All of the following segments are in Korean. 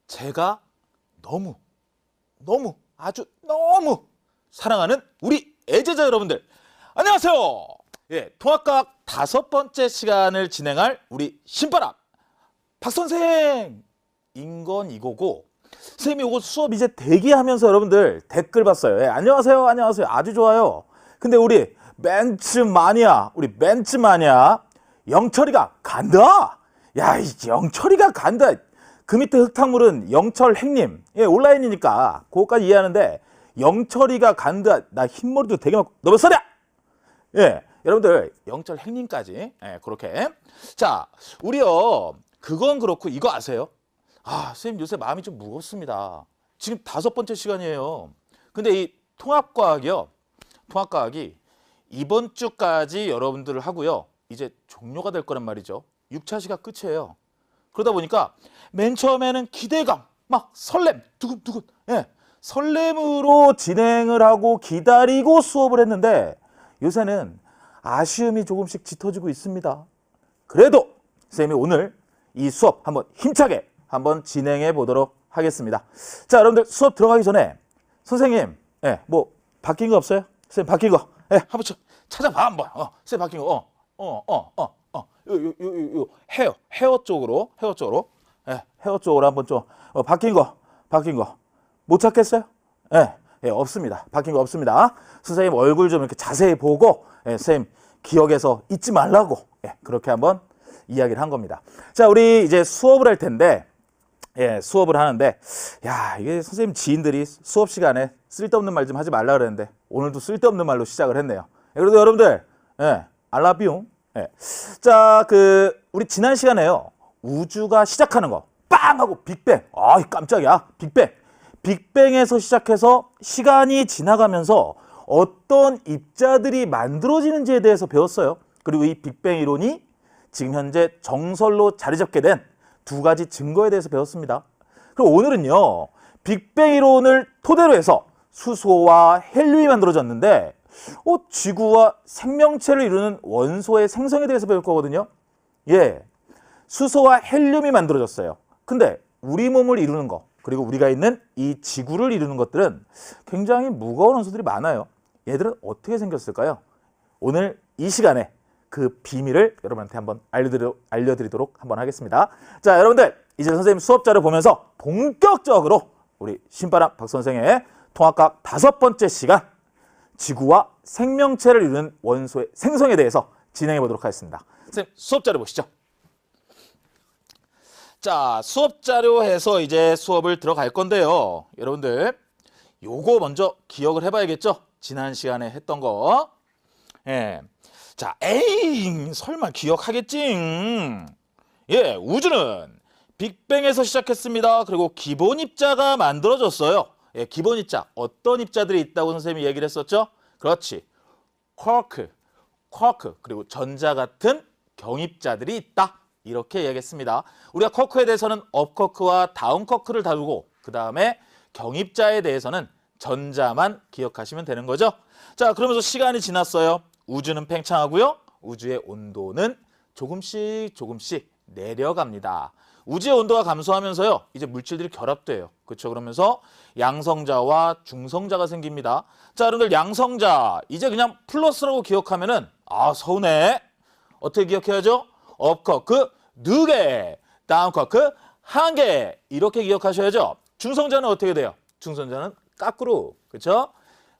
제가 너무 아주 너무 사랑하는 우리 애제자 여러분들, 안녕하세요. 예, 통합과학 5번째 시간을 진행할 우리 신바람 박선생 인건 이거고, 선생님이 이거 수업 이제 대기하면서 여러분들 댓글 봤어요. 예, 안녕하세요 아주 좋아요. 근데 우리 멘트 마니아 영철이가 간다. 야, 이 영철이가 간다. 그 밑에 흙탕물은 영철 행님, 예, 온라인이니까 그거까지 이해하는데, 영철이가 간다. 나 흰머리도 되게 많고, 너 몇 살이야? 예, 여러분들 영철 행님까지, 예, 그렇게. 자, 우리요, 그건 그렇고 이거 아세요? 아, 선생님 요새 마음이 좀 무겁습니다. 지금 5번째 시간이에요. 근데 이 통합과학이 이번 주까지 여러분들을 하고요, 이제 종료가 될 거란 말이죠. 6차시가 끝이에요. 그러다 보니까 맨 처음에는 기대감, 막 설렘, 두근두근, 예, 설렘으로 진행을 하고 기다리고 수업을 했는데, 요새는 아쉬움이 조금씩 짙어지고 있습니다. 그래도 선생님이 오늘 이 수업 한번 힘차게 한번 진행해 보도록 하겠습니다. 자, 여러분들 수업 들어가기 전에 선생님, 예, 뭐 바뀐 거 없어요? 선생님 바뀐 거, 예, 한번 찾아봐 한번. 선생님 바뀐 거, 요 헤어 쪽으로, 예, 헤어 쪽으로 한번 좀 바뀐 거 못 찾겠어요? 예, 예, 없습니다. 바뀐 거 없습니다. 선생님 얼굴 좀 이렇게 자세히 보고, 예, 선생님 기억해서 잊지 말라고, 예, 그렇게 한번 이야기를 한 겁니다. 자, 우리 이제 수업을 할 텐데, 예, 수업을 하는데, 야, 이게 선생님 지인들이 수업 시간에 쓸데없는 말 좀 하지 말라 그랬는데, 오늘도 쓸데없는 말로 시작을 했네요. 예, 그래도 여러분들, 예, 알라뷰. 예. 자, 우리 지난 시간에요, 우주가 시작하는 거, 빵! 하고 빅뱅. 아, 깜짝이야. 빅뱅에서 시작해서 시간이 지나가면서 어떤 입자들이 만들어지는지에 대해서 배웠어요. 그리고 이 빅뱅 이론이 지금 현재 정설로 자리 잡게 된 2가지 증거에 대해서 배웠습니다. 그리고 오늘은요, 빅뱅 이론을 토대로 해서 수소와 헬륨이 만들어졌는데, 지구와 생명체를 이루는 원소의 생성에 대해서 배울 거거든요. 예, 수소와 헬륨이 만들어졌어요. 근데 우리 몸을 이루는 거, 그리고 우리가 있는 이 지구를 이루는 것들은 굉장히 무거운 원소들이 많아요. 얘들은 어떻게 생겼을까요? 오늘 이 시간에 그 비밀을 여러분한테 한번 알려드리도록 한번 하겠습니다. 자, 여러분들 이제 선생님 수업자를 보면서 본격적으로 우리 신바람 박선생의 통합과학 5번째 시간, 지구와 생명체를 이루는 원소의 생성에 대해서 진행해 보도록 하겠습니다. 선생님 수업자료 보시죠. 자, 수업자료 해서 이제 수업을 들어갈 건데요, 여러분들 요거 먼저 기억을 해봐야겠죠? 지난 시간에 했던 거. 예. 자, 에잉, 설마 기억하겠지? 예, 우주는 빅뱅에서 시작했습니다. 그리고 기본 입자가 만들어졌어요. 예, 기본 입자, 어떤 입자들이 있다고 선생님이 얘기를 했었죠? 그렇지, 쿼크, 그리고 전자 같은 경입자들이 있다, 이렇게 얘기했습니다. 우리가 쿼크에 대해서는 업쿼크와 다운쿼크를 다루고, 그 다음에 경입자에 대해서는 전자만 기억하시면 되는 거죠. 자, 그러면서 시간이 지났어요. 우주는 팽창하고요, 우주의 온도는 조금씩 내려갑니다. 우주의 온도가 감소하면서요, 이제 물질들이 결합돼요. 그렇죠? 그러면서 양성자와 중성자가 생깁니다. 자, 여러분들 양성자 이제 그냥 플러스라고 기억하면은 서운해. 어떻게 기억해야죠? 업쿼크 2개, 다운쿼크 1개, 이렇게 기억하셔야죠. 중성자는 어떻게 돼요? 중성자는 거꾸로, 그렇죠?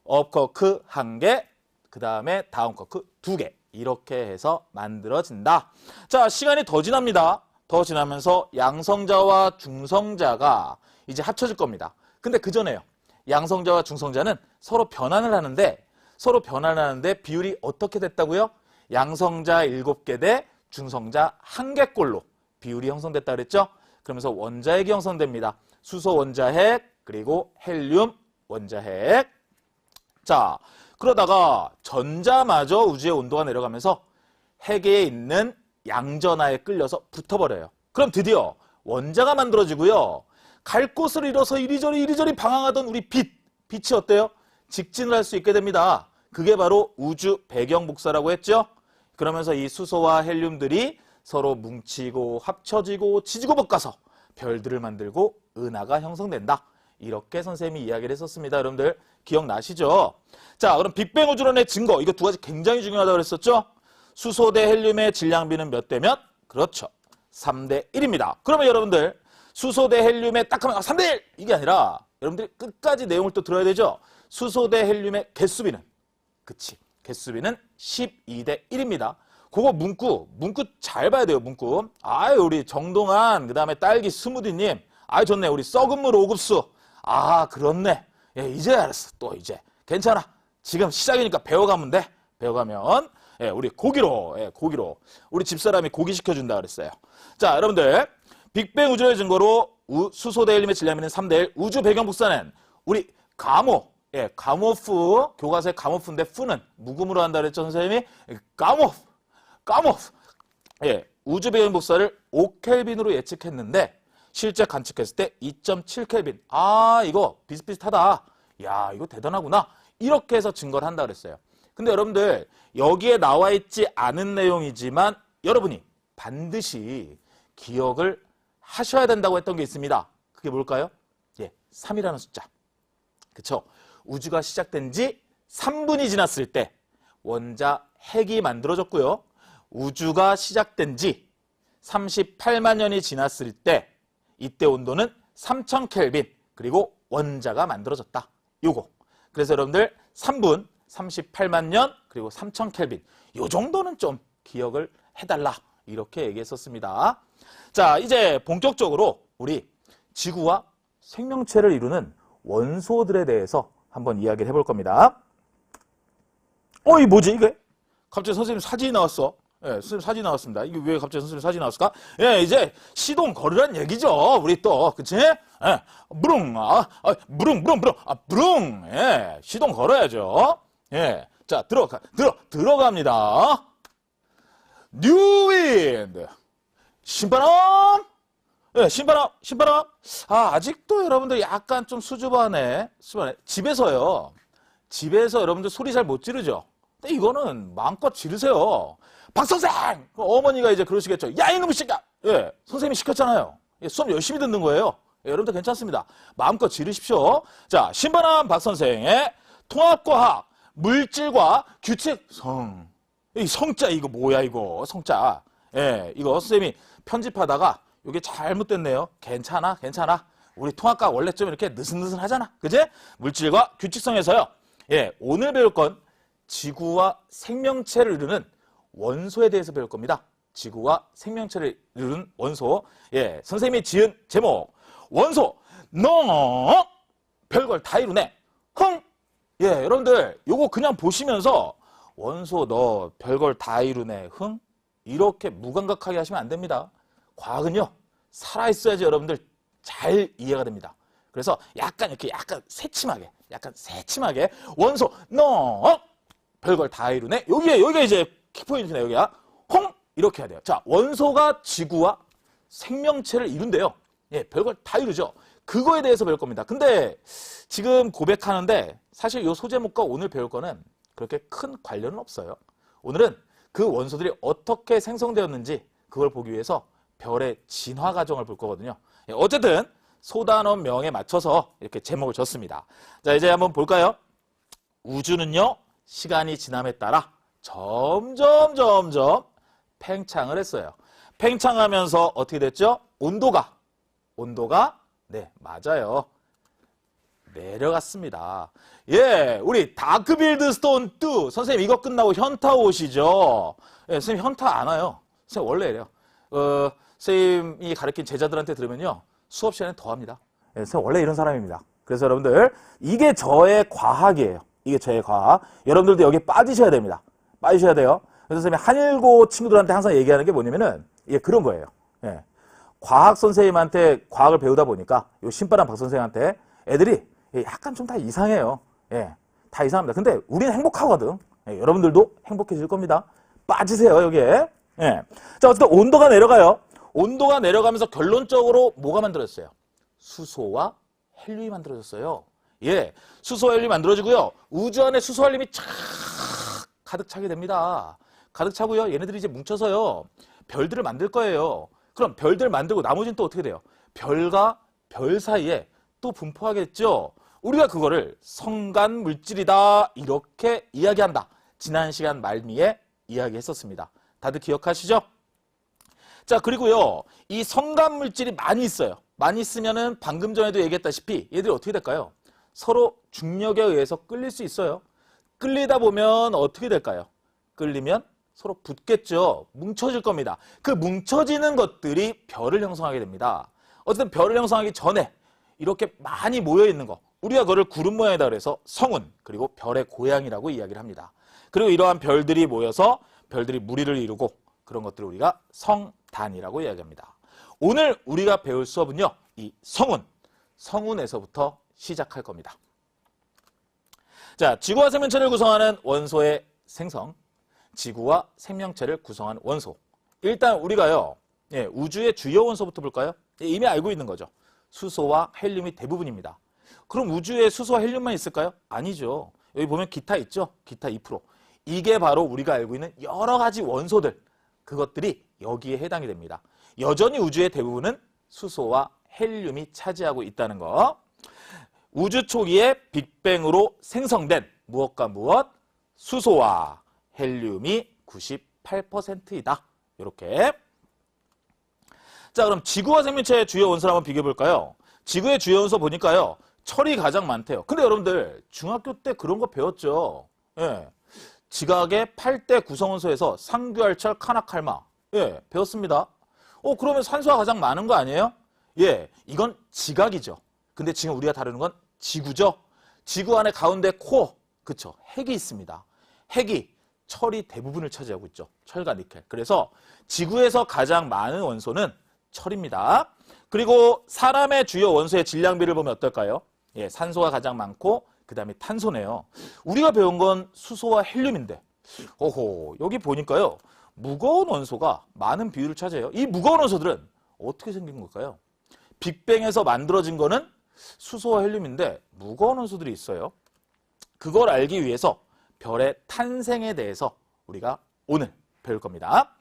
업쿼크 1개, 그 다음에 다운쿼크 2개, 이렇게 해서 만들어진다. 자, 시간이 더 지납니다. 더 지나면서 양성자와 중성자가 이제 합쳐질 겁니다. 근데 그 전에요, 양성자와 중성자는 서로 변환을 하는데 비율이 어떻게 됐다고요? 양성자 7개 대 중성자 1개꼴로 비율이 형성됐다 그랬죠? 그러면서 원자핵이 형성됩니다. 수소 원자핵, 그리고 헬륨 원자핵. 자, 그러다가 전자마저 우주의 온도가 내려가면서 핵에 있는 양전하에 끌려서 붙어버려요. 그럼 드디어 원자가 만들어지고요, 갈 곳을 잃어서 이리저리 방황하던 우리 빛이 어때요? 직진을 할 수 있게 됩니다. 그게 바로 우주 배경 복사라고 했죠. 그러면서 이 수소와 헬륨들이 서로 뭉치고 합쳐지고 지지고 볶아서 별들을 만들고 은하가 형성된다. 이렇게 선생님이 이야기를 했었습니다. 여러분들 기억나시죠? 자, 그럼 빅뱅 우주론의 증거, 이거 두 가지 굉장히 중요하다고 그랬었죠? 수소 대 헬륨의 질량비는 몇 대 몇? 그렇죠. 3대 1입니다. 그러면 여러분들 수소 대 헬륨의 딱 하면 3대 1! 이게 아니라 여러분들이 끝까지 내용을 또 들어야 되죠? 수소 대 헬륨의 개수비는, 그치, 개수비는 12대 1입니다. 그거 문구 잘 봐야 돼요. 문구. 아유, 우리 정동환, 그 다음에 딸기 스무디님, 아유, 좋네. 우리 썩은 물 5급수. 아, 그렇네. 예, 이제 알았어. 또 이제 괜찮아. 지금 시작이니까 배워가면 돼. 배워가면. 예, 우리 고기로. 예, 고기로. 우리 집사람이 고기 시켜준다 그랬어요. 자, 여러분들 빅뱅 우주론의 증거로 수소 대 헬륨의 질량비는 3대 1. 우주 배경 복사는 우리 가모. 예, 가모프. 교과서에 가모프인데 프는 묵음으로 한다 그랬죠, 선생님이? 가모프. 예, 우주 배경 복사를 5켈빈으로 예측했는데 실제 관측했을 때 2.7켈빈. 아, 이거 비슷비슷하다. 야, 이거 대단하구나. 이렇게 해서 증거를 한다 그랬어요. 근데 여러분들 여기에 나와 있지 않은 내용이지만 여러분이 반드시 기억을 하셔야 된다고 했던 게 있습니다. 그게 뭘까요? 예, 3이라는 숫자. 그쵸? 우주가 시작된 지 3분이 지났을 때 원자 핵이 만들어졌고요. 우주가 시작된 지 38만 년이 지났을 때 이때 온도는 3000켈빈, 그리고 원자가 만들어졌다. 요거. 그래서 여러분들 3분, 38만 년, 그리고 3000켈빈. 요 정도는 좀 기억을 해달라. 이렇게 얘기했었습니다. 자, 이제 본격적으로 우리 지구와 생명체를 이루는 원소들에 대해서 한번 이야기를 해볼 겁니다. 이 뭐지 이게? 갑자기 선생님 사진이 나왔어. 예, 선생님 사진이 나왔습니다. 이게 왜 갑자기 선생님 사진이 나왔을까? 예, 이제 시동 걸으란 얘기죠. 우리 또, 그치? 예, 부릉, 부릉. 예, 시동 걸어야죠. 예, 자, 들어갑니다. 뉴윈드. 신바람. 예, 신바람. 아, 아직도 여러분들 약간 좀 수줍어하네. 집에서 여러분들 소리 잘 못 지르죠? 근데 이거는 마음껏 지르세요. 박선생! 어머니가 이제 그러시겠죠. 야, 이놈의 새끼야! 예, 선생님이 시켰잖아요. 예, 수업 열심히 듣는 거예요. 예, 여러분들 괜찮습니다. 마음껏 지르십시오. 자, 신바람 박선생의 통합과학, 물질과 규칙, 이 성자, 이거 뭐야, 이거, 성자. 예, 이거 선생님이 편집하다가 이게 잘못됐네요. 괜찮아. 우리 통합과학 원래 좀 이렇게 느슨느슨 하잖아. 그지? 물질과 규칙성에서요. 예, 오늘 배울 건 지구와 생명체를 이루는 원소에 대해서 배울 겁니다. 지구와 생명체를 이루는 원소. 예, 선생님이 지은 제목. 원소, 너 별걸 다 이루네. 흥! 예, 여러분들 요거 그냥 보시면서 원소 너 별걸 다 이루네. 흥! 이렇게 무감각하게 하시면 안 됩니다. 과학은요, 살아있어야지 여러분들 잘 이해가 됩니다. 그래서 약간 새침하게 원소 너 별걸 다 이루네. 여기가 이제 키포인트네. 여기야. 홍! 이렇게 해야 돼요. 자, 원소가 지구와 생명체를 이룬대요. 예, 별걸 다 이루죠. 그거에 대해서 배울 겁니다. 근데 지금 고백하는데 사실 이 소제목과 오늘 배울 거는 그렇게 큰 관련은 없어요. 오늘은 그 원소들이 어떻게 생성되었는지 그걸 보기 위해서 별의 진화 과정을 볼 거거든요. 예, 어쨌든 소단원 명에 맞춰서 이렇게 제목을 줬습니다. 자, 이제 한번 볼까요? 우주는요, 시간이 지남에 따라 점점 팽창을 했어요. 팽창하면서 어떻게 됐죠? 온도가 네, 맞아요. 내려갔습니다. 예, 우리 다크빌드 스톤 2 선생님 이거 끝나고 현타 오시죠? 예, 선생님 현타 안 와요. 선생님 원래 이래요. 선생님이 가르친 제자들한테 들으면요, 수업 시간에 더 합니다. 예, 선생님 원래 이런 사람입니다. 그래서 여러분들 이게 저의 과학이에요. 이게 저의 과학. 여러분들도 여기 빠지셔야 됩니다. 빠지셔야 돼요. 그래서 선생님이 한일고 친구들한테 항상 얘기하는 게 뭐냐면은 이게 그런 거예요. 예. 과학 선생님한테 과학을 배우다 보니까 요 신바람 박 선생한테 애들이 약간 좀 다 이상해요. 예. 다 이상합니다. 근데 우리는 행복하거든. 예. 여러분들도 행복해질 겁니다. 빠지세요, 여기에. 예. 자, 어쨌든 온도가 내려가요. 온도가 내려가면서 결론적으로 뭐가 만들어졌어요? 수소와 헬륨이 만들어졌어요. 예. 수소와 헬륨이 만들어지고요. 우주 안에 수소와 헬륨이 가득 차게 됩니다. 가득 차고요. 얘네들이 이제 뭉쳐서요, 별들을 만들 거예요. 그럼 별들 만들고 나머지는 또 어떻게 돼요? 별과 별 사이에 또 분포하겠죠. 우리가 그거를 성간 물질이다 이렇게 이야기한다. 지난 시간 말미에 이야기했었습니다. 다들 기억하시죠? 자, 그리고요. 이 성간 물질이 많이 있어요. 많이 있으면은 방금 전에도 얘기했다시피 얘들이 어떻게 될까요? 서로 중력에 의해서 끌릴 수 있어요. 끌리다 보면 어떻게 될까요? 끌리면 서로 붙겠죠. 뭉쳐질 겁니다. 그 뭉쳐지는 것들이 별을 형성하게 됩니다. 어쨌든 별을 형성하기 전에 이렇게 많이 모여있는 거, 우리가 그걸 구름 모양이다 그래서 성운, 그리고 별의 고향이라고 이야기를 합니다. 그리고 이러한 별들이 모여서 별들이 무리를 이루고 그런 것들을 우리가 성단이라고 이야기합니다. 오늘 우리가 배울 수업은요, 이 성운, 성운에서부터 시작할 겁니다. 자, 지구와 생명체를 구성하는 원소의 생성, 지구와 생명체를 구성하는 원소. 일단 우리가요, 우주의 주요 원소부터 볼까요? 이미 알고 있는 거죠. 수소와 헬륨이 대부분입니다. 그럼 우주에 수소와 헬륨만 있을까요? 아니죠. 여기 보면 기타 있죠? 기타 2%. 이게 바로 우리가 알고 있는 여러 가지 원소들, 그것들이 여기에 해당이 됩니다. 여전히 우주의 대부분은 수소와 헬륨이 차지하고 있다는 거. 우주 초기에 빅뱅으로 생성된 무엇과 무엇? 수소와 헬륨이 98%이다. 이렇게. 자, 그럼 지구와 생명체의 주요 원소를 한번 비교해 볼까요? 지구의 주요 원소 보니까요, 철이 가장 많대요. 근데 여러분들 중학교 때 그런 거 배웠죠? 예. 지각의 8대 구성원소에서 상규알철, 카나칼마. 예, 배웠습니다. 그러면 산소가 가장 많은 거 아니에요? 예, 이건 지각이죠. 근데 지금 우리가 다루는 건 지구죠. 지구 안에 가운데 코어, 그쵸? 핵이 있습니다. 핵이 철이 대부분을 차지하고 있죠. 철과 니켈. 그래서 지구에서 가장 많은 원소는 철입니다. 그리고 사람의 주요 원소의 질량비를 보면 어떨까요? 예, 산소가 가장 많고 그 다음에 탄소네요. 우리가 배운 건 수소와 헬륨인데, 여기 보니까요, 무거운 원소가 많은 비율을 차지해요. 이 무거운 원소들은 어떻게 생긴 걸까요? 빅뱅에서 만들어진 거는 수소와 헬륨인데 무거운 원소들이 있어요. 그걸 알기 위해서 별의 탄생에 대해서 우리가 오늘 배울 겁니다.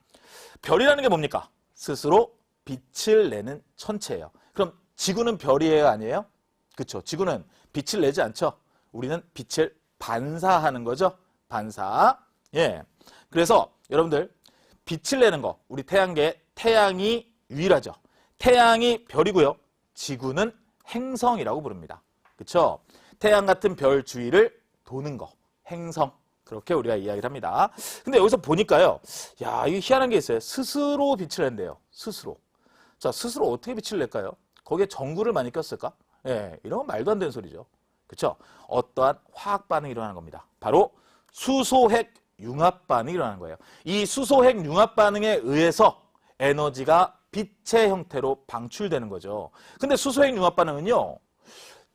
별이라는 게 뭡니까? 스스로 빛을 내는 천체예요. 그럼 지구는 별이에요, 아니에요? 그렇죠. 지구는 빛을 내지 않죠. 우리는 빛을 반사하는 거죠. 반사. 예. 그래서 여러분들 빛을 내는 거, 우리 태양계에 태양이 유일하죠. 태양이 별이고요. 지구는 행성이라고 부릅니다. 그렇죠? 태양 같은 별 주위를 도는 거, 행성. 그렇게 우리가 이야기를 합니다. 근데 여기서 보니까요, 야, 이거 희한한 게 있어요. 스스로 빛을 낸대요. 스스로. 자, 스스로 어떻게 빛을 낼까요? 거기에 전구를 많이 꼈을까? 예, 이런 건 말도 안 되는 소리죠. 그렇죠? 어떠한 화학 반응이 일어나는 겁니다. 바로 수소핵 융합 반응이 일어나는 거예요. 이 수소핵 융합 반응에 의해서 에너지가 빛의 형태로 방출되는 거죠. 근데 수소핵 융합 반응은요,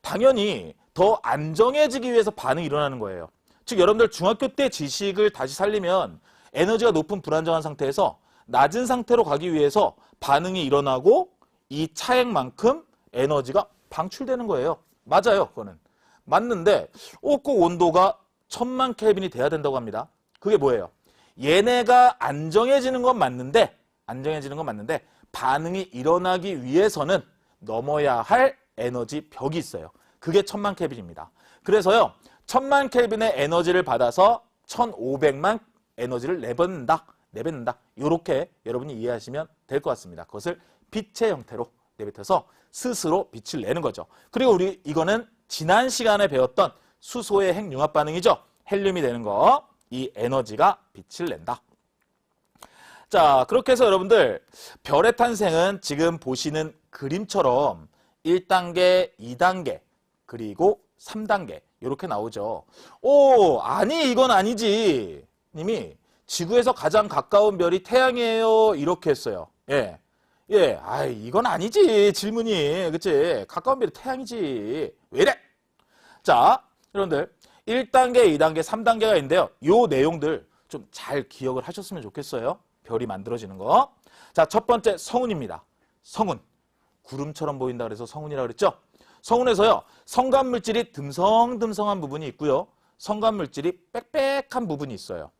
당연히 더 안정해지기 위해서 반응이 일어나는 거예요. 즉 여러분들 중학교 때 지식을 다시 살리면 에너지가 높은 불안정한 상태에서 낮은 상태로 가기 위해서 반응이 일어나고 이 차액만큼 에너지가 방출되는 거예요. 맞아요. 그거는. 맞는데 꼭 온도가 1000만 켈빈이 돼야 된다고 합니다. 그게 뭐예요? 얘네가 안정해지는 건 맞는데 반응이 일어나기 위해서는 넘어야 할 에너지 벽이 있어요. 그게 1000만 켈빈입니다. 그래서요, 1000만 켈빈의 에너지를 받아서 1500만 에너지를 내뱉는다. 이렇게 여러분이 이해하시면 될 것 같습니다. 그것을 빛의 형태로 내뱉어서 스스로 빛을 내는 거죠. 그리고 우리 이거는 지난 시간에 배웠던 수소의 핵융합 반응이죠. 헬륨이 되는 거, 이 에너지가 빛을 낸다. 자, 그렇게 해서 여러분들 별의 탄생은 지금 보시는 그림처럼 1단계, 2단계, 그리고 3단계 이렇게 나오죠. 아니 이건 아니지. 님이 지구에서 가장 가까운 별이 태양이에요. 이렇게 했어요. 예. 이건 아니지. 질문이. 그치? 가까운 별이 태양이지. 왜 이래? 자, 여러분들 1단계, 2단계, 3단계가 있는데요. 요 내용들 좀 잘 기억을 하셨으면 좋겠어요. 별이 만들어지는 거. 자, 첫 번째 성운입니다. 성운. 구름처럼 보인다 그래서 성운이라고 그랬죠? 성운에서요, 성간물질이 듬성듬성한 부분이 있고요. 성간물질이 빽빽한 부분이 있어요.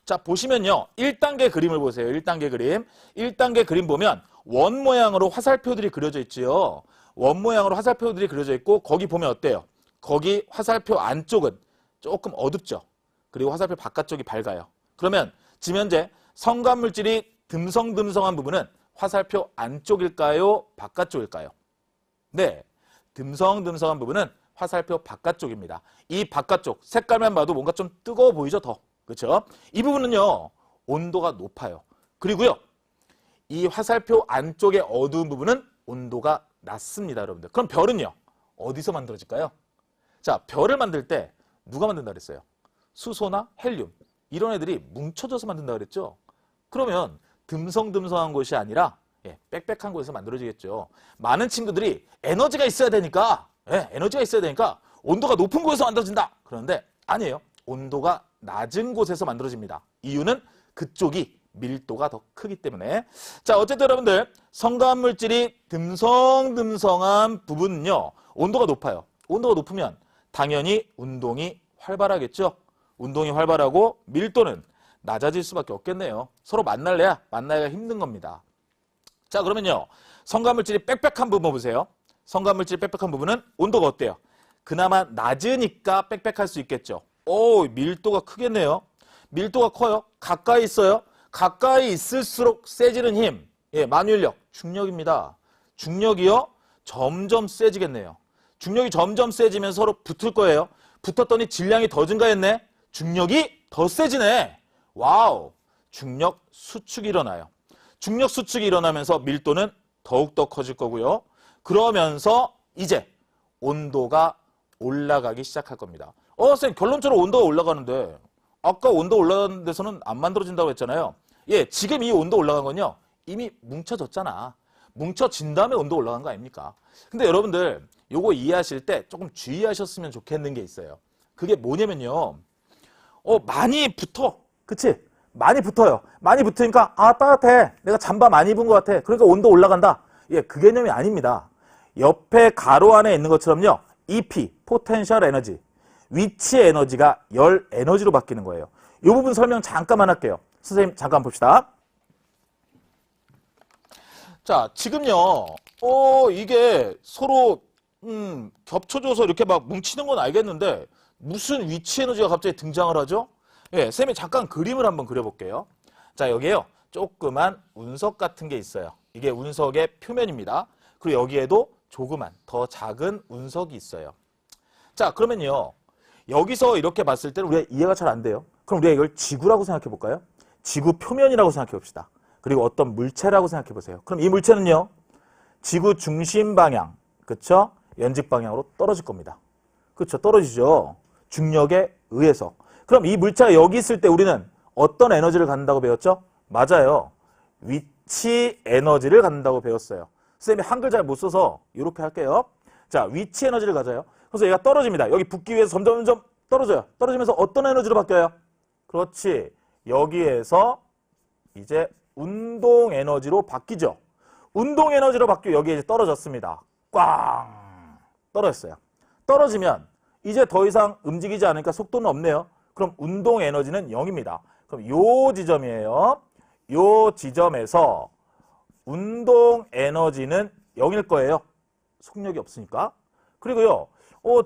자, 보시면요. 1단계 그림을 보세요. 1단계 그림. 1단계 그림 보면 원 모양으로 화살표들이 그려져 있지요. 원 모양으로 화살표들이 그려져 있고 거기 보면 어때요? 거기 화살표 안쪽은 조금 어둡죠. 그리고 화살표 바깥쪽이 밝아요. 그러면 지금 현재 성간물질이 듬성듬성한 부분은 화살표 안쪽일까요? 바깥쪽일까요? 네, 듬성듬성한 부분은 화살표 바깥쪽입니다. 이 바깥쪽 색깔만 봐도 뭔가 좀 뜨거워 보이죠? 더. 그렇죠? 이 부분은요. 온도가 높아요. 그리고요. 이 화살표 안쪽의 어두운 부분은 온도가 낮습니다, 여러분들. 그럼 별은요? 어디서 만들어질까요? 자, 별을 만들 때 누가 만든다 그랬어요? 수소나 헬륨. 이런 애들이 뭉쳐져서 만든다 그랬죠? 그러면 듬성듬성한 곳이 아니라 빽빽한 곳에서 만들어지겠죠. 많은 친구들이 에너지가 있어야 되니까 에너지가 있어야 되니까 온도가 높은 곳에서 만들어진다. 그런데 아니에요. 온도가 낮은 곳에서 만들어집니다. 이유는 그쪽이 밀도가 더 크기 때문에. 자, 어쨌든 여러분들 성간물질이 듬성듬성한 부분은요. 온도가 높아요. 온도가 높으면 당연히 운동이 활발하겠죠. 운동이 활발하고 밀도는 낮아질 수밖에 없겠네요. 서로 만나기가 힘든 겁니다. 자, 그러면요. 성간물질이 빽빽한 부분 보세요. 성간물질이 빽빽한 부분은 온도가 어때요? 그나마 낮으니까 빽빽할 수 있겠죠. 오, 밀도가 크겠네요. 밀도가 커요. 가까이 있어요. 가까이 있을수록 세지는 힘. 만유인력, 중력입니다. 중력이요. 점점 세지겠네요. 중력이 점점 세지면 서로 붙을 거예요. 붙었더니 질량이 더 증가했네. 중력이 더 세지네. 와우. 중력 수축이 일어나요. 중력 수축이 일어나면서 밀도는 더욱더 커질 거고요. 그러면서 이제 온도가 올라가기 시작할 겁니다. 선생님, 결론적으로 온도가 올라가는데 아까 온도 올라가는 데서는 안 만들어진다고 했잖아요. 지금 이 온도 올라간 건요. 이미 뭉쳐졌잖아. 뭉쳐진 다음에 온도 올라간 거 아닙니까? 근데 여러분들 요거 이해하실 때 조금 주의하셨으면 좋겠는 게 있어요. 그게 뭐냐면요. 많이 붙어. 그치? 많이 붙어요. 많이 붙으니까 따뜻해. 내가 잠바 많이 입은 것 같아. 그러니까 온도 올라간다. 그 개념이 아닙니다. 옆에 가로 안에 있는 것처럼요. EP, 포텐셜 에너지. 위치 에너지가 열 에너지로 바뀌는 거예요. 이 부분 설명 잠깐만 할게요. 선생님 잠깐 봅시다. 자, 지금요. 이게 서로 겹쳐져서 이렇게 막 뭉치는 건 알겠는데 무슨 위치 에너지가 갑자기 등장을 하죠? 선생님이 잠깐 그림을 한번 그려볼게요. 자, 여기에요. 조그만 운석 같은 게 있어요. 이게 운석의 표면입니다. 그리고 여기에도 조그만 더 작은 운석이 있어요. 자, 그러면요. 여기서 이렇게 봤을 때는 우리가 이해가 잘 안 돼요. 그럼 우리가 이걸 지구라고 생각해 볼까요? 지구 표면이라고 생각해 봅시다. 그리고 어떤 물체라고 생각해 보세요. 그럼 이 물체는요. 지구 중심 방향, 그쵸? 연직 방향으로 떨어질 겁니다. 그쵸? 떨어지죠. 중력에 의해서. 그럼 이 물체가 여기 있을 때 우리는 어떤 에너지를 갖는다고 배웠죠? 맞아요. 위치 에너지를 갖는다고 배웠어요. 선생님이 한글 잘 못 써서 이렇게 할게요. 자, 위치 에너지를 가져요. 그래서 얘가 떨어집니다. 여기 붙기 위해서 점점 떨어져요. 떨어지면서 어떤 에너지로 바뀌어요? 그렇지. 여기에서 이제 운동 에너지로 바뀌죠. 운동 에너지로 바뀌고 여기에 이제 떨어졌습니다. 꽝! 떨어졌어요. 떨어지면 이제 더 이상 움직이지 않으니까 속도는 없네요. 그럼 운동 에너지는 0입니다. 그럼 요 지점이에요. 요 지점에서 운동 에너지는 0일 거예요. 속력이 없으니까. 그리고요.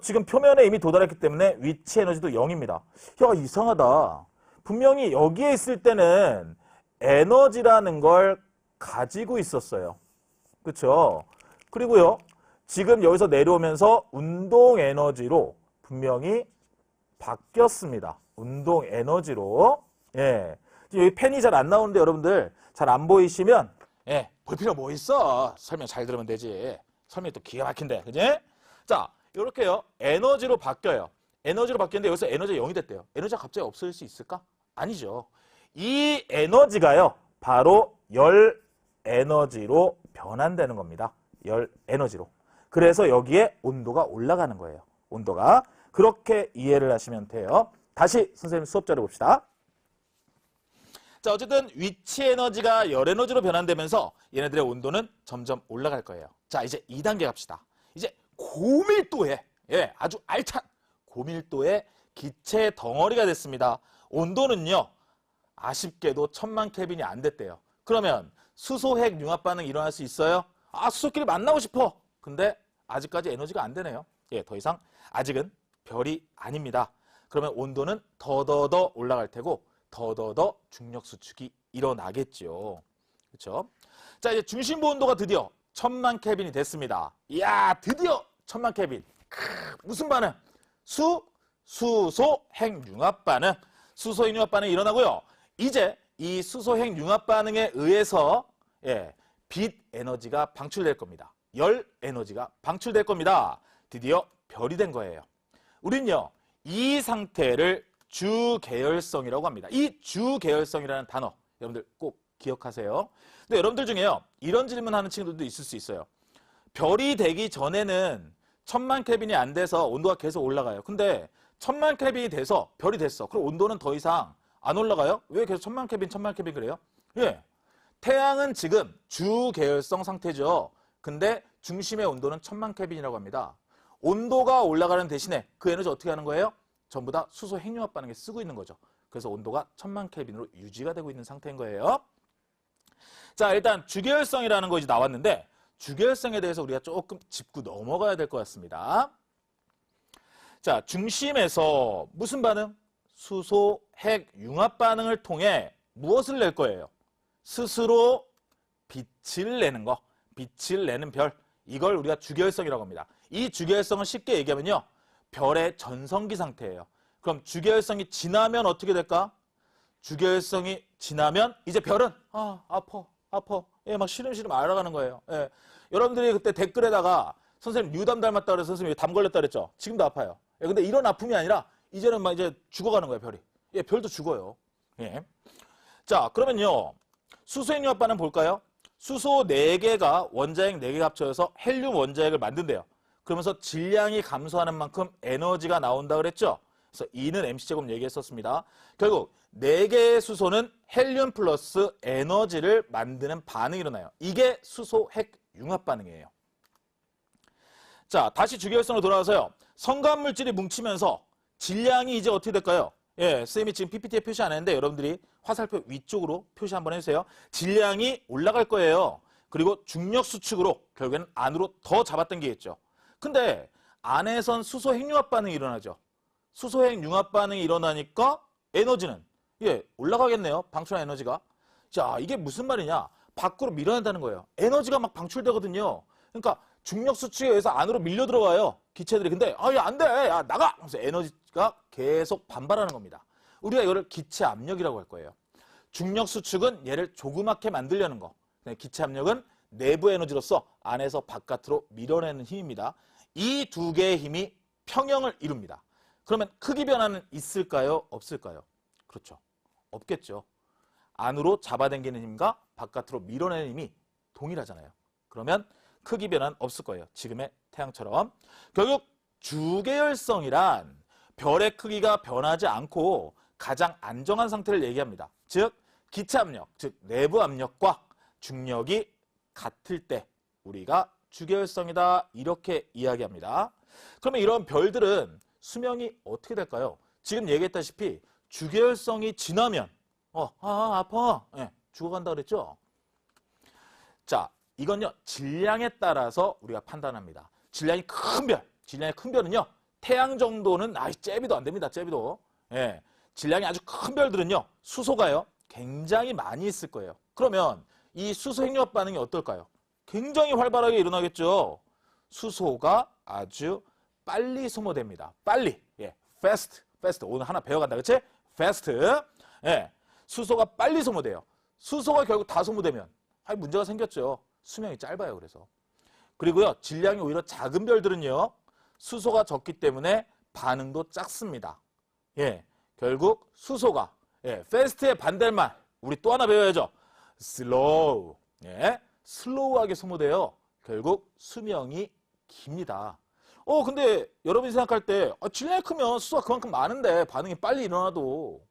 지금 표면에 이미 도달했기 때문에 위치 에너지도 0입니다. 야, 이상하다. 분명히 여기에 있을 때는 에너지라는 걸 가지고 있었어요. 그렇죠? 그리고요. 지금 여기서 내려오면서 운동 에너지로 분명히 바뀌었습니다. 운동 에너지로. 여기 펜이 잘 안 나오는데 여러분들 잘 안 보이시면 볼 필요 뭐 있어. 설명 잘 들으면 되지. 설명이 또 기가 막힌데. 그지? 자, 이렇게요. 에너지로 바뀌어요. 에너지로 바뀌는데 여기서 에너지가 0이 됐대요. 에너지가 갑자기 없어질 수 있을까? 아니죠. 이 에너지가요. 바로 열 에너지로 변환되는 겁니다. 열 에너지로. 그래서 여기에 온도가 올라가는 거예요. 온도가. 그렇게 이해를 하시면 돼요. 다시 선생님 수업자료 봅시다. 자, 어쨌든 위치 에너지가 열 에너지로 변환되면서 얘네들의 온도는 점점 올라갈 거예요. 자, 이제 2단계 갑시다. 이제 고밀도의 아주 알찬 고밀도의 기체 덩어리가 됐습니다. 온도는요. 아쉽게도 1000만 켈빈이 안 됐대요. 그러면 수소 핵 융합 반응이 일어날 수 있어요? 아, 수소끼리 만나고 싶어. 근데 아직까지 에너지가 안 되네요. 예, 더 이상 아직은 별이 아닙니다. 그러면 온도는 더더더 올라갈 테고 더더더 중력 수축이 일어나겠죠. 그렇죠? 자, 이제 중심부 온도가 드디어 1000만 켈빈이 됐습니다. 이야, 드디어 1000만 켈빈. 무슨 반응? 수소 핵 융합 반응. 수소 핵 융합 반응이 일어나고요. 이제 이 수소 핵 융합 반응에 의해서 빛 에너지가 방출될 겁니다. 열 에너지가 방출될 겁니다. 드디어 별이 된 거예요. 우린요, 이 상태를 주계열성이라고 합니다. 이 주계열성이라는 단어 여러분들 꼭 기억하세요. 근데 여러분들 중에요, 이런 질문하는 친구들도 있을 수 있어요. 별이 되기 전에는 1000만 켈빈이 안 돼서 온도가 계속 올라가요. 근데 1000만 켈빈이 돼서 별이 됐어. 그럼 온도는 더 이상 안 올라가요? 왜 계속 1000만 켈빈, 1000만 켈빈 그래요? 예. 태양은 지금 주계열성 상태죠. 근데 중심의 온도는 1000만 켈빈이라고 합니다. 온도가 올라가는 대신에 그 에너지 어떻게 하는 거예요? 전부 다 수소 핵융합 반응에 쓰고 있는 거죠. 그래서 온도가 1000만 켈빈으로 유지가 되고 있는 상태인 거예요. 자, 일단 주계열성이라는 거 이제 나왔는데 주계열성에 대해서 우리가 조금 짚고 넘어가야 될 것 같습니다. 자, 중심에서 무슨 반응? 수소 핵융합 반응을 통해 무엇을 낼 거예요? 스스로 빛을 내는 거, 빛을 내는 별. 이걸 우리가 주계열성이라고 합니다. 이 주계열성은 쉽게 얘기하면요, 별의 전성기 상태예요. 그럼 주계열성이 지나면 어떻게 될까? 주계열성이 지나면 이제 별은 아파. 예, 막 시름시름 알아가는 거예요. 예. 여러분들이 그때 댓글에다가 선생님 뉴담 닮았다 그래서 선생님 담 걸렸다 그랬죠? 지금도 아파요. 예, 근데 이런 아픔이 아니라 이제는 막 이제 죽어가는 거예요, 별이. 예, 별도 죽어요. 예. 자, 그러면요, 수소 핵융합 반응 볼까요? 수소 4개가 원자핵 4개가 합쳐져서 헬륨 원자핵을 만든대요. 그러면서 질량이 감소하는 만큼 에너지가 나온다 그랬죠? 그래서 E는 mc제곱 얘기했었습니다. 결국 4개의 수소는 헬륨 플러스 에너지를 만드는 반응이 일어나요. 이게 수소 핵 융합 반응이에요. 자, 다시 주계열성으로 돌아와서요. 성간물질이 뭉치면서 질량이 이제 어떻게 될까요? 예, 쌤이 지금 PPT에 표시 안 했는데 여러분들이 화살표 위쪽으로 표시 한번 해주세요. 질량이 올라갈 거예요. 그리고 중력 수축으로 결국에는 안으로 더 잡아당기겠죠. 근데 안에선 수소 핵융합 반응이 일어나죠. 수소 핵융합 반응이 일어나니까 에너지는 올라가겠네요. 방출한 에너지가. 자, 이게 무슨 말이냐? 밖으로 밀어낸다는 거예요. 에너지가 막 방출되거든요. 그러니까 중력 수축에 의해서 안으로 밀려 들어와요. 기체들이. 근데 야, 안 돼. 야, 나가. 그래서 에너지가 계속 반발하는 겁니다. 우리가 이거를 기체 압력이라고 할 거예요. 중력 수축은 얘를 조그맣게 만들려는 거. 기체 압력은 내부 에너지로서 안에서 바깥으로 밀어내는 힘입니다. 이 두 개의 힘이 평형을 이룹니다. 그러면 크기 변화는 있을까요? 없을까요? 그렇죠. 없겠죠. 안으로 잡아당기는 힘과 바깥으로 밀어내는 힘이 동일하잖아요. 그러면 크기 변화는 없을 거예요. 지금의 태양처럼. 결국 주계열성이란 별의 크기가 변하지 않고 가장 안정한 상태를 얘기합니다. 즉 기체 압력, 즉 내부 압력과 중력이 같을 때 우리가 주계열성이다 이렇게 이야기합니다. 그러면 이런 별들은 수명이 어떻게 될까요? 지금 얘기했다시피 주계열성이 지나면 아파. 예, 죽어간다 그랬죠? 자, 이건요 질량에 따라서 우리가 판단합니다. 질량이 큰 별은요 태양 정도는 째비도 안 됩니다. 째비도. 예, 질량이 아주 큰 별들은요 수소가요 굉장히 많이 있을 거예요. 그러면 이 수소 핵융합 반응이 어떨까요? 굉장히 활발하게 일어나겠죠. 수소가 아주 빨리 소모됩니다. 빨리. 예, fast. 오늘 하나 배워간다. 그치? fast. 예, 수소가 빨리 소모돼요. 수소가 결국 다 소모되면 문제가 생겼죠. 수명이 짧아요. 그래서. 그리고요, 질량이 오히려 작은 별들은요, 수소가 적기 때문에 반응도 작습니다. 예, 결국 수소가 fast의 반대말 우리 또 하나 배워야죠. slow. 예, 슬로우하게 소모돼요. 결국 수명이 깁니다. 근데 여러분이 생각할 때 질량이 크면 수소가 그만큼 많은데 반응이 빨리 일어나도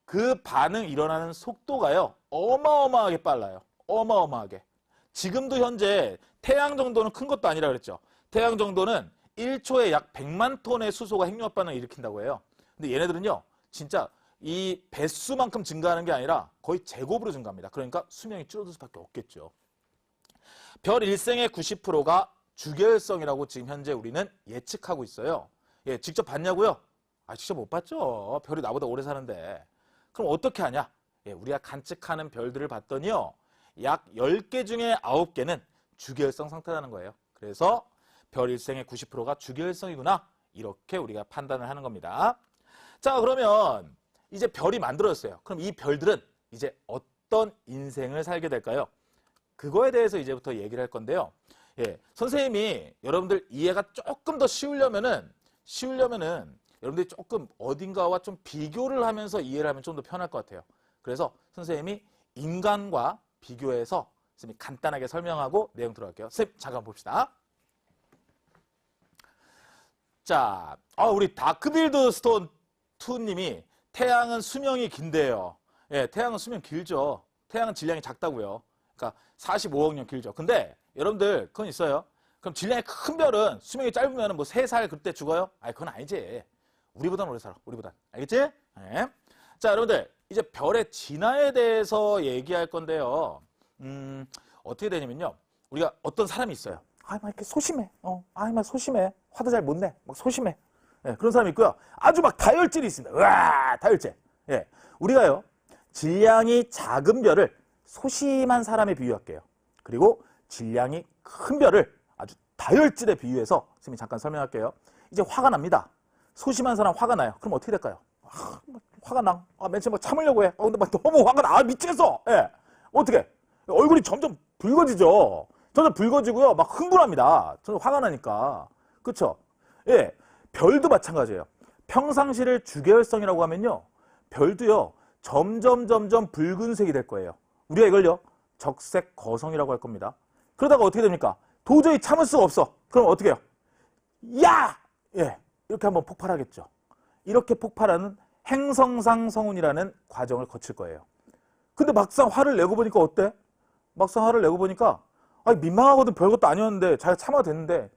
그 반응 일어나는 속도가요 어마어마하게 빨라요. 어마어마하게. 지금도 현재 태양 정도는 큰 것도 아니라 그랬죠. 태양 정도는 1초에 약 100만 톤의 수소가 핵융합 반응을 일으킨다고 해요. 근데 얘네들은요 진짜 이 배수만큼 증가하는 게 아니라 거의 제곱으로 증가합니다. 그러니까 수명이 줄어들 수밖에 없겠죠. 별 일생의 90%가 주계열성이라고 지금 현재 우리는 예측하고 있어요. 예, 직접 봤냐고요? 아, 직접 못 봤죠. 별이 나보다 오래 사는데. 그럼 어떻게 하냐? 예, 우리가 관측하는 별들을 봤더니요. 약 10개 중에 9개는 주계열성 상태라는 거예요. 그래서 별 일생의 90%가 주계열성이구나. 이렇게 우리가 판단을 하는 겁니다. 자, 그러면 이제 별이 만들어졌어요. 그럼 이 별들은 이제 어떤 인생을 살게 될까요? 그거에 대해서 이제부터 얘기를 할 건데요. 예, 선생님이 여러분들 이해가 조금 더 쉬우려면은 여러분들이 조금 어딘가와 좀 비교를 하면서 이해를 하면 좀 더 편할 것 같아요. 그래서 선생님이 인간과 비교해서 선생님이 간단하게 설명하고 내용 들어갈게요. 선생님 잠깐 봅시다. 자, 우리 다크빌드 스톤 2님이 태양은 수명이 긴데요. 예, 태양은 수명 길죠. 태양은 질량이 작다고요. 그러니까 45억 년 길죠. 근데 여러분들 그건 있어요. 그럼 질량이 큰 별은 수명이 짧으면 뭐 3살 그때 죽어요? 아니, 그건 아니지. 우리보단 오래 살아. 우리보단. 알겠지? 네. 자, 여러분들 이제 별의 진화에 대해서 얘기할 건데요. 어떻게 되냐면요. 우리가 어떤 사람이 있어요. 막 이렇게 소심해. 막 소심해. 화도 잘 못 내. 막 소심해. 예, 그런 사람이 있고요. 아주 막 다혈질이 있습니다. 으아, 다혈질. 예, 우리가요. 질량이 작은 별을 소심한 사람에 비유할게요. 그리고 질량이 큰 별을 아주 다혈질에 비유해서 선생님이 잠깐 설명할게요. 이제 화가 납니다. 소심한 사람 화가 나요. 그럼 어떻게 될까요? 화가 나. 맨 처음에 참으려고 해. 근데 막 너무 화가 나. 미치겠어. 예. 어떻게? 얼굴이 점점 붉어지죠. 점점 붉어지고요. 막 흥분합니다. 저는 화가 나니까. 그쵸? 예. 별도 마찬가지예요. 평상시를 주계열성이라고 하면요. 별도요. 점점 붉은색이 될 거예요. 우리가 이걸요. 적색 거성이라고 할 겁니다. 그러다가 어떻게 됩니까? 도저히 참을 수가 없어. 그럼 어떻게 해요? 야! 예. 이렇게 한번 폭발하겠죠. 이렇게 폭발하는 행성상 성운이라는 과정을 거칠 거예요. 근데 막상 화를 내고 보니까 어때? 막상 화를 내고 보니까 민망하거든. 별것도 아니었는데 잘 참아도 됐는데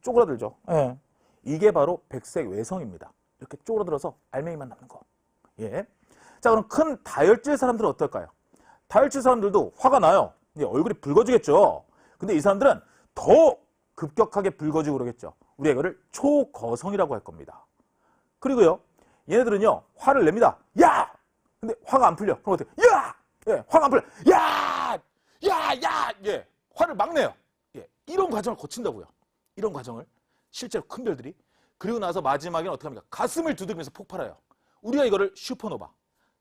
쪼그라들죠. 예. 이게 바로 백색 외성입니다. 이렇게 쪼그라들어서 알맹이만 남는 거. 예. 자, 그럼 큰 다혈질 사람들은 어떨까요? 다혈질 사람들도 화가 나요. 얼굴이 붉어지겠죠. 근데 이 사람들은 더 급격하게 붉어지고 그러겠죠. 우리가 이거를 초거성이라고 할 겁니다. 그리고요, 얘네들은요, 화를 냅니다. 야! 근데 화가 안 풀려. 그럼 어떻게? 야! 예, 화가 안 풀려. 야! 야! 예, 화를 막 내요. 예, 이런 과정을 거친다고요. 이런 과정을. 실제로 큰 별들이. 그리고 나서 마지막에는 어떻게 합니까? 가슴을 두들기면서 폭발해요. 우리가 이거를 슈퍼노바,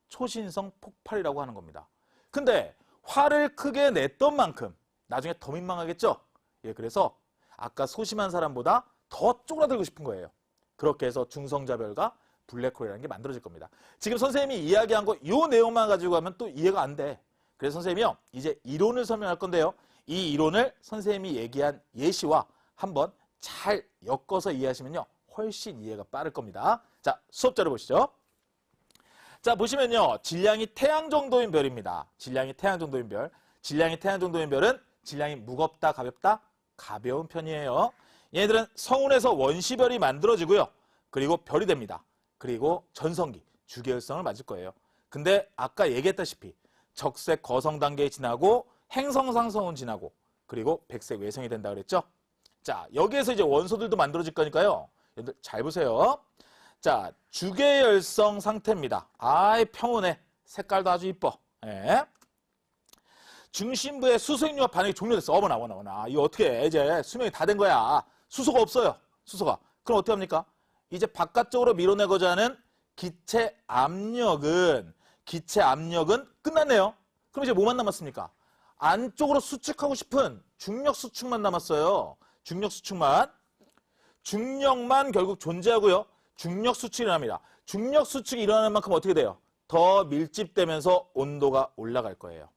초신성 폭발이라고 하는 겁니다. 근데 화를 크게 냈던 만큼 나중에 더 민망하겠죠? 예, 그래서 아까 소심한 사람보다 더 쪼그라들고 싶은 거예요. 그렇게 해서 중성자별과 블랙홀이라는 게 만들어질 겁니다. 지금 선생님이 이야기한 거 이 내용만 가지고 하면 또 이해가 안 돼. 그래서 선생님이요, 이제 이론을 설명할 건데요. 이 이론을 선생님이 얘기한 예시와 한번 잘 엮어서 이해하시면요. 훨씬 이해가 빠를 겁니다. 자, 수업 자료 보시죠. 자, 보시면요. 질량이 태양 정도인 별입니다. 질량이 태양 정도인 별. 질량이 태양 정도인 별은 질량이 무겁다, 가볍다? 가벼운 편이에요. 얘네들은 성운에서 원시별이 만들어지고요. 그리고 별이 됩니다. 그리고 전성기, 주계열성을 맞을 거예요. 근데 아까 얘기했다시피 적색 거성 단계에 지나고 행성상성운 지나고 그리고 백색 외성이 된다 그랬죠? 자, 여기에서 이제 원소들도 만들어질 거니까요. 여러분들 잘 보세요. 자, 주계열성 상태입니다. 아이, 평온해. 색깔도 아주 이뻐. 예. 중심부의 수소핵융합 반응이 종료됐어. 어머나. 이거 어떻게 해? 이제 수명이 다 된 거야. 수소가 없어요. 수소가. 그럼 어떻게 합니까? 이제 바깥쪽으로 밀어내고자 하는 기체 압력은 끝났네요. 그럼 이제 뭐만 남았습니까? 안쪽으로 수축하고 싶은 중력 수축만 남았어요. 중력 수축만. 중력만 결국 존재하고요. 중력 수축이 일어납니다. 중력 수축이 일어나는 만큼 어떻게 돼요? 더 밀집되면서 온도가 올라갈 거예요.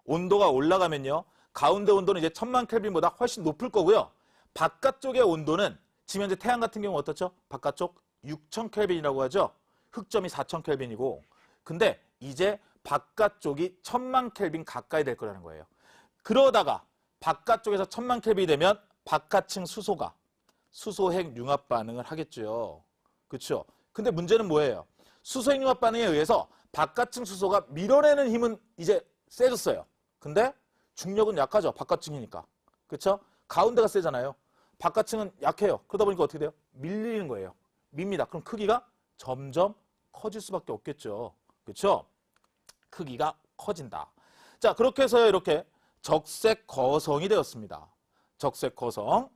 온도가 올라가면요. 가운데 온도는 이제 1000만 켈빈보다 훨씬 높을 거고요. 바깥쪽의 온도는 지금 현재 태양 같은 경우 어떻죠? 바깥쪽 6000 켈빈이라고 하죠. 흑점이 4000 켈빈이고. 근데 이제 바깥쪽이 1000만 켈빈 가까이 될 거라는 거예요. 그러다가 바깥쪽에서 1000만 켈빈이 되면 바깥층 수소가 수소핵 융합 반응을 하겠죠. 그렇죠? 근데 문제는 뭐예요? 수소 핵융합 반응에 의해서 바깥층 수소가 밀어내는 힘은 이제 세졌어요. 근데 중력은 약하죠. 바깥층이니까. 그렇죠? 가운데가 세잖아요. 바깥층은 약해요. 그러다 보니까 어떻게 돼요? 밀리는 거예요. 밉니다. 그럼 크기가 점점 커질 수밖에 없겠죠. 그렇죠? 크기가 커진다. 자, 그렇게 해서요. 이렇게 적색 거성이 되었습니다. 적색 거성.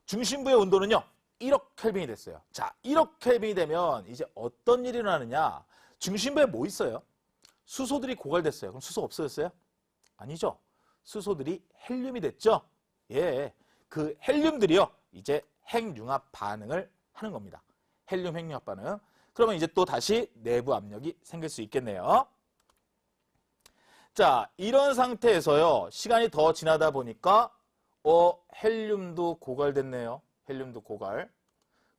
중심부의 온도는요. 1억 켈빈이 됐어요. 자, 1억 켈빈이 되면 이제 어떤 일이 일어나느냐. 중심부에 뭐 있어요? 수소들이 고갈됐어요. 그럼 수소 없어졌어요? 아니죠. 수소들이 헬륨이 됐죠. 예, 그 헬륨들이요. 이제 핵융합 반응을 하는 겁니다. 헬륨 핵융합 반응. 그러면 이제 또 다시 내부 압력이 생길 수 있겠네요. 자, 이런 상태에서요. 시간이 더 지나다 보니까 헬륨도 고갈됐네요. 헬륨도 고갈.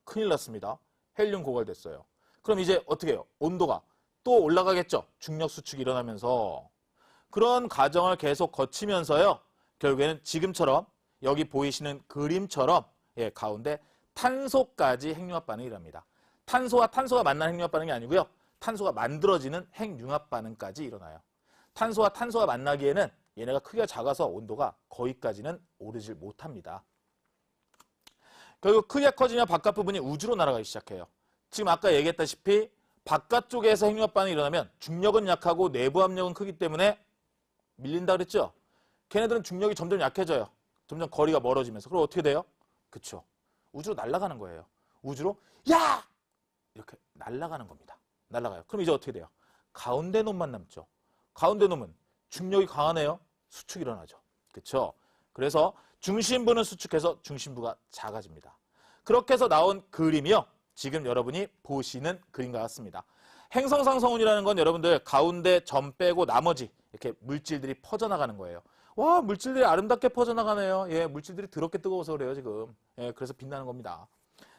큰일 났습니다. 헬륨 고갈됐어요. 그럼 이제 어떻게 해요? 온도가 또 올라가겠죠. 중력 수축이 일어나면서. 그런 과정을 계속 거치면서요. 결국에는 지금처럼 여기 보이시는 그림처럼 가운데 탄소까지 핵융합 반응이 일어납니다. 탄소와 탄소가 만나는 핵융합 반응이 아니고요. 탄소가 만들어지는 핵융합 반응까지 일어나요. 탄소와 탄소가 만나기에는 얘네가 크기가 작아서 온도가 거기까지는 오르질 못합니다. 결국 크기가 커지면 바깥 부분이 우주로 날아가기 시작해요. 지금 아까 얘기했다시피 바깥쪽에서 핵융합 반응이 일어나면 중력은 약하고 내부 압력은 크기 때문에 밀린다 그랬죠? 걔네들은 중력이 점점 약해져요. 점점 거리가 멀어지면서. 그럼 어떻게 돼요? 그쵸. 우주로 날아가는 거예요. 우주로 야! 이렇게 날아가는 겁니다. 날아가요. 그럼 이제 어떻게 돼요? 가운데 놈만 남죠. 가운데 놈은 중력이 강하네요. 수축이 일어나죠. 그쵸? 그래서 중심부는 수축해서 중심부가 작아집니다. 그렇게 해서 나온 그림이요. 지금 여러분이 보시는 그림과 같습니다. 행성상성운이라는 건 여러분들 가운데 점 빼고 나머지 이렇게 물질들이 퍼져나가는 거예요. 와, 물질들이 아름답게 퍼져나가네요. 예, 물질들이 더럽게 뜨거워서 그래요, 지금. 예, 그래서 빛나는 겁니다.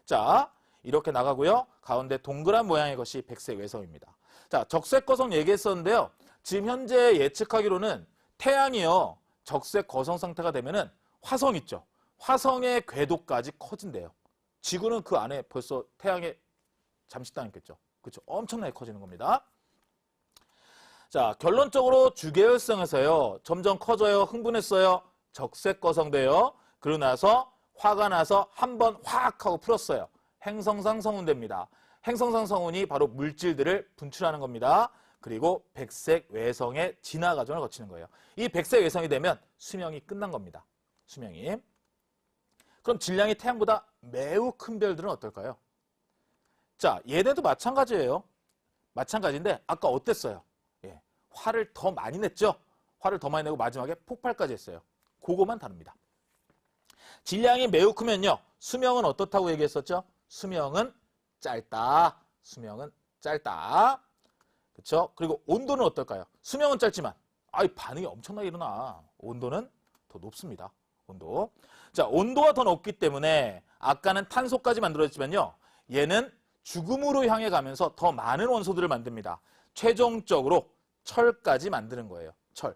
자, 이렇게 나가고요. 가운데 동그란 모양의 것이 백색 외성입니다. 자, 적색 거성 얘기했었는데요. 지금 현재 예측하기로는 태양이요. 적색 거성 상태가 되면은 화성 있죠. 화성의 궤도까지 커진대요. 지구는 그 안에 벌써 태양에 잠식당했겠죠. 그렇죠. 엄청나게 커지는 겁니다. 자, 결론적으로 주계열성에서요. 점점 커져요. 흥분했어요. 적색 거성돼요. 그러고 나서 화가 나서 한번 확 하고 풀었어요. 행성상 성운됩니다. 행성상 성운이 바로 물질들을 분출하는 겁니다. 그리고 백색 외성의 진화 과정을 거치는 거예요. 이 백색 외성이 되면 수명이 끝난 겁니다. 수명이. 그럼 질량이 태양보다 매우 큰 별들은 어떨까요? 자, 얘네도 마찬가지예요. 마찬가지인데 아까 어땠어요? 예, 화를 더 많이 냈죠? 화를 더 많이 내고 마지막에 폭발까지 했어요. 그거만 다릅니다. 질량이 매우 크면요. 수명은 어떻다고 얘기했었죠? 수명은 짧다. 수명은 짧다. 그렇죠? 그리고 온도는 어떨까요? 수명은 짧지만 반응이 엄청나게 일어나. 온도는 더 높습니다. 온도. 자, 온도가 더 높기 때문에 아까는 탄소까지 만들어졌지만요. 얘는 죽음으로 향해 가면서 더 많은 원소들을 만듭니다. 최종적으로 철까지 만드는 거예요. 철.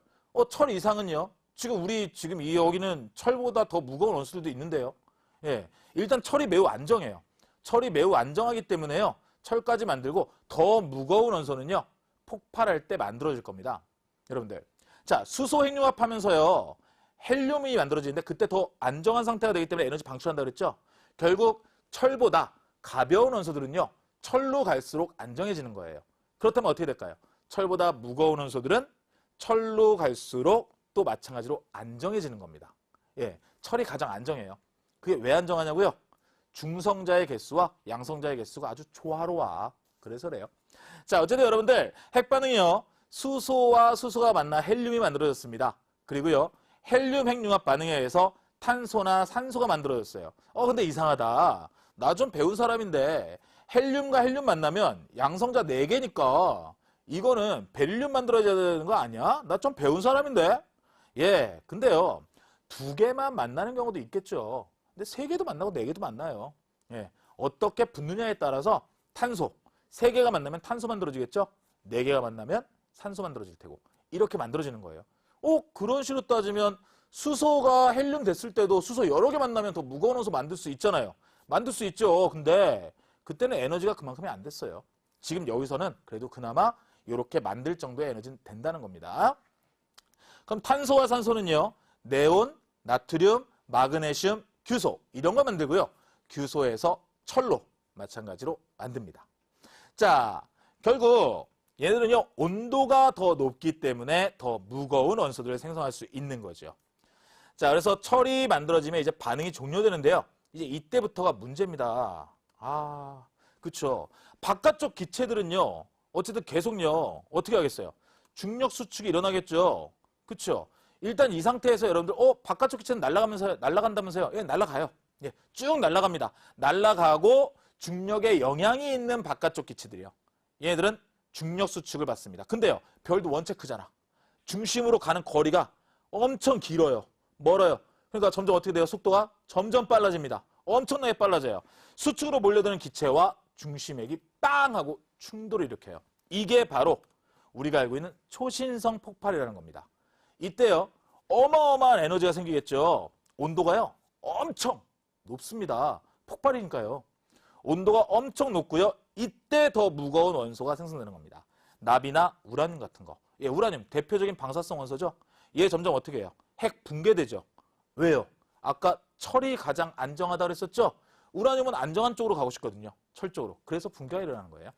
철 이상은요. 지금 여기는 철보다 더 무거운 원소들도 있는데요. 예. 일단 철이 매우 안정해요. 철이 매우 안정하기 때문에요. 철까지 만들고 더 무거운 원소는요. 폭발할 때 만들어질 겁니다. 여러분들. 자, 수소 핵융합하면서요. 헬륨이 만들어지는데 그때 더 안정한 상태가 되기 때문에 에너지 방출한다 그랬죠? 결국 철보다 가벼운 원소들은요. 철로 갈수록 안정해지는 거예요. 그렇다면 어떻게 될까요? 철보다 무거운 원소들은 철로 갈수록 또 마찬가지로 안정해지는 겁니다. 예, 철이 가장 안정해요. 그게 왜 안정하냐고요? 중성자의 개수와 양성자의 개수가 아주 조화로워. 그래서 그래요. 자, 어쨌든 여러분들 핵반응이요. 수소와 수소가 만나 헬륨이 만들어졌습니다. 그리고요. 헬륨 핵융합 반응에 의해서 탄소나 산소가 만들어졌어요. 근데 이상하다. 나 좀 배운 사람인데 헬륨과 헬륨 만나면 양성자 4개니까 이거는 베릴륨 만들어져야 되는 거 아니야? 나 좀 배운 사람인데? 예, 근데요. 2개만 만나는 경우도 있겠죠. 근데 3개도 만나고 4개도 만나요. 예, 어떻게 붙느냐에 따라서 탄소 3개가 만나면 탄소 만들어지겠죠? 4개가 만나면 산소 만들어질 테고 이렇게 만들어지는 거예요. 그런 식으로 따지면 수소가 헬륨 됐을 때도 수소 여러 개 만나면 더 무거운 원소 만들 수 있잖아요. 만들 수 있죠. 근데 그때는 에너지가 그만큼이 안 됐어요. 지금 여기서는 그래도 그나마 이렇게 만들 정도의 에너지는 된다는 겁니다. 그럼 탄소와 산소는요. 네온, 나트륨, 마그네슘, 규소 이런 거 만들고요. 규소에서 철로 마찬가지로 만듭니다. 자, 결국 얘네들은요. 온도가 더 높기 때문에 더 무거운 원소들을 생성할 수 있는 거죠. 자, 그래서 철이 만들어지면 이제 반응이 종료되는데요. 이제 이때부터가 문제입니다. 아, 그쵸. 바깥쪽 기체들은요. 어쨌든 계속요. 어떻게 하겠어요? 중력 수축이 일어나겠죠. 그쵸. 일단 이 상태에서 여러분들 바깥쪽 기체는 날아간다면서요. 예, 날아가요. 예, 쭉 날아갑니다. 날아가고 중력에 영향이 있는 바깥쪽 기체들이요. 얘네들은 중력 수축을 받습니다. 근데요. 별도 원체 크잖아. 중심으로 가는 거리가 엄청 길어요. 멀어요. 그러니까 점점 어떻게 돼요? 속도가 점점 빨라집니다. 엄청나게 빨라져요. 수축으로 몰려드는 기체와 중심액이 빵 하고 충돌을 일으켜요. 이게 바로 우리가 알고 있는 초신성 폭발이라는 겁니다. 이때요. 어마어마한 에너지가 생기겠죠. 온도가요. 엄청 높습니다. 폭발이니까요. 온도가 엄청 높고요. 이때 더 무거운 원소가 생성되는 겁니다. 납이나 우라늄 같은 거. 예, 우라늄 대표적인 방사성 원소죠. 얘 점점 어떻게 해요? 핵 붕괴되죠. 왜요? 아까 철이 가장 안정하다고 그랬었죠? 우라늄은 안정한 쪽으로 가고 싶거든요. 철 쪽으로. 그래서 붕괴가 일어나는 거예요.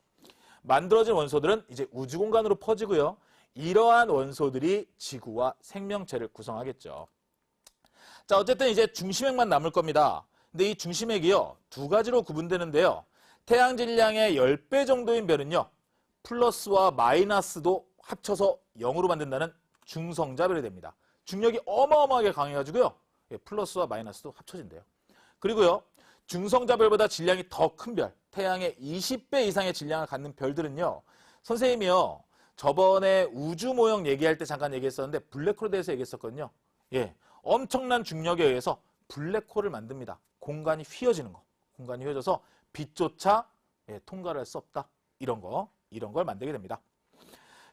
만들어진 원소들은 이제 우주 공간으로 퍼지고요. 이러한 원소들이 지구와 생명체를 구성하겠죠. 자, 어쨌든 이제 중심핵만 남을 겁니다. 근데 이 중심핵이요. 두 가지로 구분되는데요. 태양 질량의 10배 정도인 별은요. 플러스와 마이너스도 합쳐서 0으로 만든다는 중성자별이 됩니다. 중력이 어마어마하게 강해가지고요. 예, 플러스와 마이너스도 합쳐진대요. 그리고요. 중성자별보다 질량이 더 큰 별, 태양의 20배 이상의 질량을 갖는 별들은요. 선생님이요. 저번에 우주 모형 얘기할 때 잠깐 얘기했었는데 블랙홀에 대해서 얘기했었거든요. 예, 엄청난 중력에 의해서 블랙홀을 만듭니다. 공간이 휘어지는 거. 공간이 휘어져서 빛조차 통과를 할 수 없다. 이런 걸 만들게 됩니다.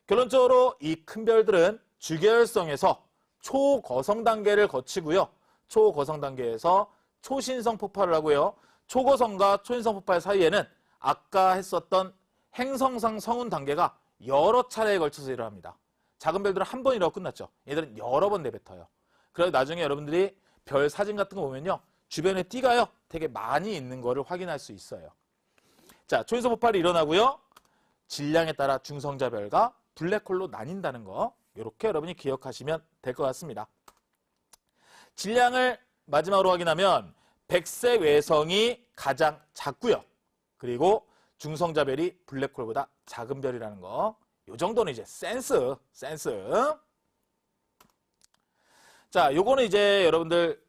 결론적으로 이 큰 별들은 주계열성에서 초거성 단계를 거치고요. 초거성 단계에서 초신성 폭발을 하고요. 초거성과 초신성 폭발 사이에는 아까 했었던 행성상 성운 단계가 여러 차례에 걸쳐서 일어납니다. 작은 별들은 한 번 일어나고 끝났죠. 얘들은 여러 번 내뱉어요. 그래서 나중에 여러분들이 별 사진 같은 거 보면요. 주변에 띠가요. 되게 많이 있는 거를 확인할 수 있어요. 자, 초신성 폭발이 일어나고요. 질량에 따라 중성자별과 블랙홀로 나뉜다는 거. 이렇게 여러분이 기억하시면 될 것 같습니다. 질량을 마지막으로 확인하면 백색 외성이 가장 작고요. 그리고 중성자별이 블랙홀보다 작은 별이라는 거. 요 정도는 이제 센스. 자, 요거는 이제 여러분들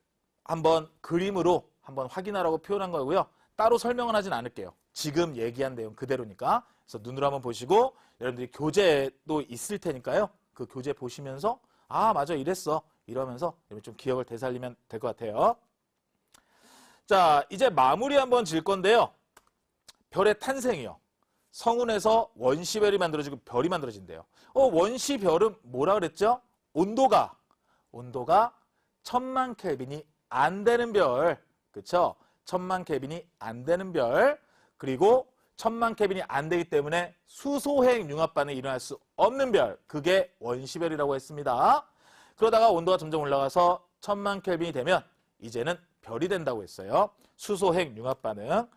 한번 그림으로 한번 확인하라고 표현한 거고요. 따로 설명은 하진 않을게요. 지금 얘기한 내용 그대로니까. 그래서 눈으로 한번 보시고 여러분들이 교재도 있을 테니까요. 그 교재 보시면서 아, 맞아, 이랬어. 이러면서 여러분 좀 기억을 되살리면 될 것 같아요. 자, 이제 마무리 한번 질 건데요. 별의 탄생이요. 성운에서 원시별이 만들어지고 별이 만들어진대요. 원시별은 뭐라 그랬죠? 온도가 1000만 켈빈이 안 되는 별. 그쵸? 1000만 켈빈이 안 되는 별. 그리고 1000만 켈빈이 안 되기 때문에 수소핵 융합 반응이 일어날 수 없는 별. 그게 원시별이라고 했습니다. 그러다가 온도가 점점 올라가서 1000만 켈빈이 되면 이제는 별이 된다고 했어요. 수소핵 융합 반응.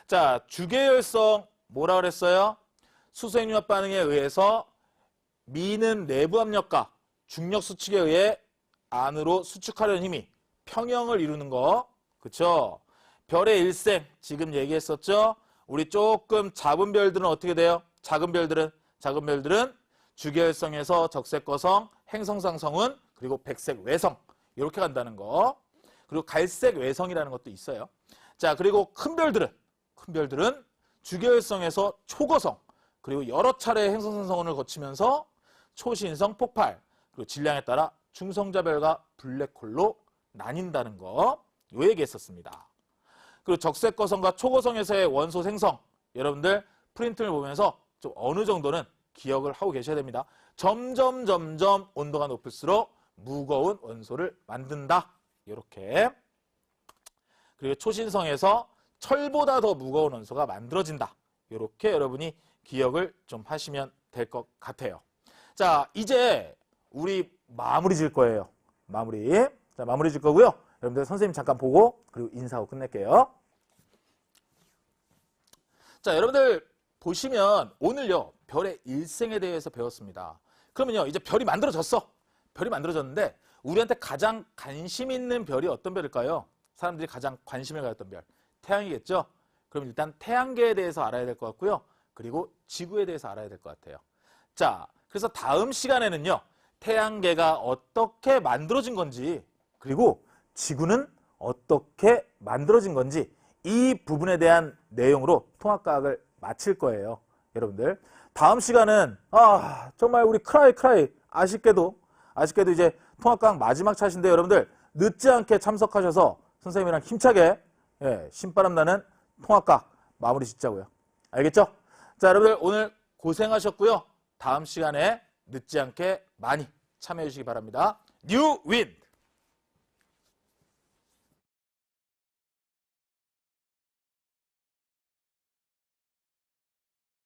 자, 주계열성 뭐라 그랬어요? 수소핵 융합 반응에 의해서 미는 내부 압력과 중력 수축에 의해 안으로 수축하려는 힘이 평형을 이루는 거. 그쵸? 별의 일생 지금 얘기했었죠? 우리 조금 작은 별들은 어떻게 돼요? 작은 별들은 주계열성에서 적색거성, 행성상 성운, 그리고 백색 외성 이렇게 간다는 거. 그리고 갈색 외성이라는 것도 있어요. 자, 그리고 큰 별들은 주계열성에서 초거성, 그리고 여러 차례 행성상 성운을 거치면서 초신성 폭발, 그리고 질량에 따라 중성자별과 블랙홀로 나뉜다는 거. 요 얘기했었습니다. 그리고 적색거성과 초거성에서의 원소 생성, 여러분들 프린트를 보면서 좀 어느 정도는 기억을 하고 계셔야 됩니다. 점점 온도가 높을수록 무거운 원소를 만든다. 이렇게. 그리고 초신성에서 철보다 더 무거운 원소가 만들어진다. 이렇게 여러분이 기억을 좀 하시면 될 것 같아요. 자, 이제 우리 마무리 질 거예요. 마무리. 자, 마무리 질 거고요. 여러분들 선생님 잠깐 보고 그리고 인사하고 끝낼게요. 자, 여러분들 보시면 오늘요. 별의 일생에 대해서 배웠습니다. 그러면요. 이제 별이 만들어졌어. 별이 만들어졌는데 우리한테 가장 관심 있는 별이 어떤 별일까요? 사람들이 가장 관심을 가졌던 별. 태양이겠죠? 그럼 일단 태양계에 대해서 알아야 될 것 같고요. 그리고 지구에 대해서 알아야 될 것 같아요. 자, 그래서 다음 시간에는요. 태양계가 어떻게 만들어진 건지 그리고 지구는 어떻게 만들어진 건지 이 부분에 대한 내용으로 통합과학을 마칠 거예요. 여러분들 다음 시간은 정말 우리 크라이 아쉽게도 이제 통합과학 마지막 차신데 여러분들 늦지 않게 참석하셔서 선생님이랑 힘차게 신바람 나는 통합과학 마무리 짓자고요. 알겠죠? 자, 여러분들 오늘 고생하셨고요. 다음 시간에 늦지 않게 많이 참여해 주시기 바랍니다. 뉴 윈!